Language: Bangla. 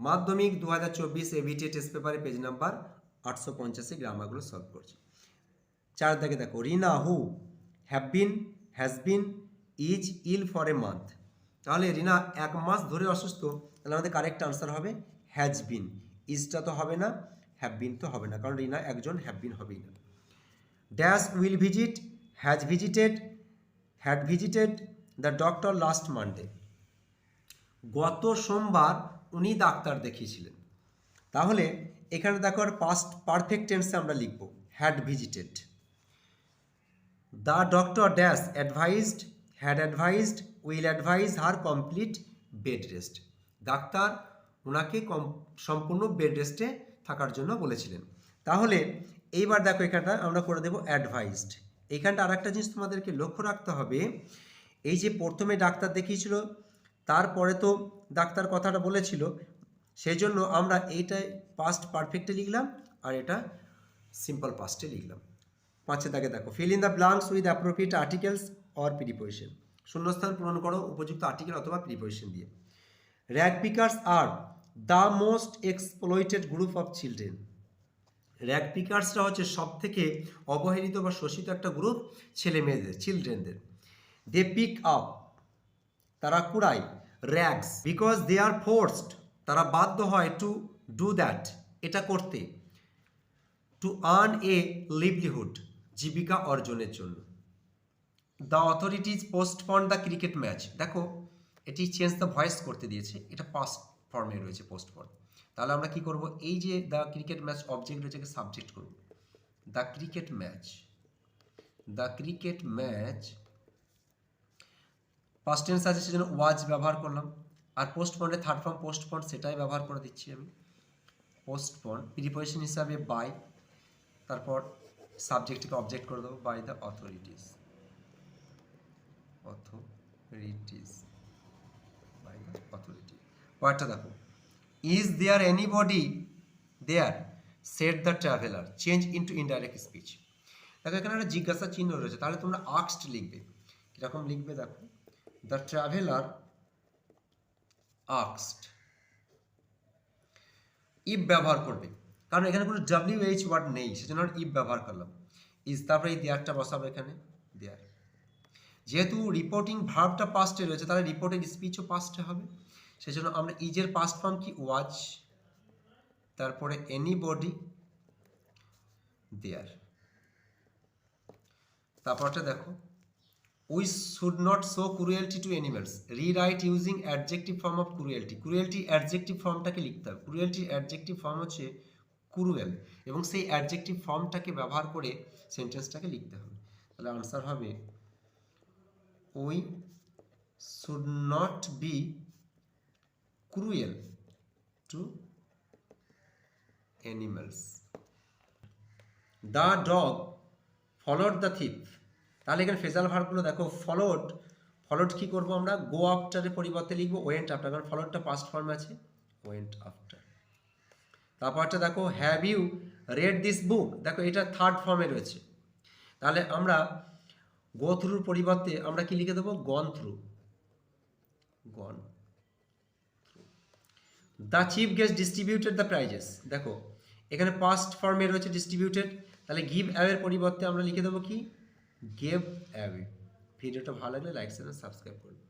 মাধ্যমিক 2024 এবিটি টেস্ট পেপারে পেজ নাম্বার 885 গ্রামারগুলো সলভ করছি। 4 দাগে দেখো, Rina who have been, has been, is ill for a month. তাহলে রিনা 1 মাস ধরে অসুস্থ, তাহলে আমাদের কারেক্ট আনসার হবে হ্যাজ বিন। ইজটা তো হবে না, হ্যাভ বিন তো হবে না, কারণ রিনা একজন, হ্যাভ বিন হবেই না। Dash will visit, has visited, had visited the doctor last Monday. গত সোমবার উনি ডাক্তার দেখিয়েছিলেন। তাহলে এখানে দেখো পাস্ট পারফেক্ট টেন্সে আমরা লিখব had visited. The doctor dash অ্যাডভাইজড, had অ্যাডভাইজড, will advise her complete bed rest. Doctor ওনাকে সম্পূর্ণ বেড রেস্টে থাকার জন্য বলেছিলেন। তাহলে এইবার দেখো এখানটা আমরা করে দেবো অ্যাডভাইজড। এইখানটা আর একটা জিনিস তোমাদেরকে লক্ষ্য রাখতে হবে, এই যে প্রথমে ডাক্তার দেখিয়েছিল, তারপরে তো ডাক্তার কথাটা বলেছিল, সেই জন্য আমরা এইটাই পাস্ট পারফেক্টে লিখলাম আর এটা সিম্পল পাস্টে লিখলাম। 5 দাগে দেখো, fill in the blanks with appropriate articles or preposition. শূন্যস্থান পূরণ করো উপযুক্ত আর্টিকেল অথবা প্রিপোজিশন দিয়ে। Rag pickers are the most exploited group of children. Rag পিকার্সরা হচ্ছে সব থেকে অবহেলিত বা শোষিত একটা গ্রুপ ছেলে মেয়েদের, চিলড্রেনদের। দে পিক আপ, তারা কুড়ায়, rags because they are forced, তারা বাধ্য হয়, টু ডু দ্যাট, এটা করতে, টু আর্ন এ লিভলিহুড, জীবিকা অর্জনের জন্য। The authorities postpone the cricket match. দেখো এটি চেঞ্জ দ্য ভয়েস করতে দিয়েছে, এটা পাস্ট ফর্মে রয়েছে পোস্টপন। তাহলে আমরা কি করব, এই যে দ্য ক্রিকেট ম্যাচ অবজেক্ট রয়েছে সাবজেক্ট করব, the cricket match, the cricket match past tense আছে সেজন্য ওয়াজ ব্যবহার করলাম, আর পোস্টপন্ডে থার্ড ফর্ম পোস্টপন সেটাই ব্যবহার করে দিচ্ছি আমি। পোস্টপন প্রিপোজিশন হিসাবে বাই, তারপর সাবজেক্টকে অবজেক্ট করে দেবো by the authorities, authorities, by the authority. পরেরটা দেখো, is there anybody there, said the traveller, change into indirect speech. দেখো এখানে একটা জিজ্ঞাসা চিহ্ন রয়েছে, তাহলে তোমরা আস্কড লিখবে। কিরকম লিখবে দেখো, দ্য ট্রাভেলার আস্কড। ইফ ব্যবহার করবে, কারণ এখানে কোনো WH ওয়ার্ড নেই, সেজন্য ইফ ব্যবহার করলাম। ইজ, তারপরে এই দেয়ারটা বসাবো এখানে, দেয়ার। যেহেতু রিপোর্টিং ভার্বটা পাস্টে রয়েছে, তাহলে রিপোর্টের স্পিচও পাস্টে হবে, সেজন্য আমরা ইজের পাস্ট ফর্ম কি ওয়াজ, তারপরে এনিবডি, দেয়ার। তারপরটা দেখো, we should not show cruelty to animals, rewrite using adjective form of cruelty. Cruelty adjective ফর্মটাকে লিখতে হবে, ক্রুয়েলটির অ্যাডজেক্টিভ ফর্ম হচ্ছে ক্রুয়েল, এবং সেই অ্যাডজেক্টিভ ফর্মটাকে ব্যবহার করে সেন্টেন্সটাকে লিখতে হবে। তাহলে আনসার হবে we should not be cruel to animals. The dog followed the thief. তাহলে এখানে ফ্রেজাল ভার্বগুলো দেখো, ফলোড, ফলোড কি করব আমরা, গো আফটারের পরিবর্তে লিখবো ওয়েন্ট আফটার, কারণ ফলোডটা পাস্ট ফর্ম আছে, ওয়েন্ট আফটার। তারপরটা দেখো, have you read this book. দেখো এটা থার্ড ফর্মে রয়েছে, তাহলে আমরা গো থ্রুর পরিবর্তে আমরা কি লিখে দেবো, gone through, gone through. The chief guest distributed the prices. দেখো এখানে পাস্ট ফর্মে রয়েছে ডিস্ট্রিবিউটেড, তাহলে গিভ অ্যাওয়ের পরিবর্তে আমরা লিখে দেবো কি, গেভ অ্যাওয়ে। ভিডিওটা ভালো লাগলে লাইক শেয়ার সাবস্ক্রাইব করুন।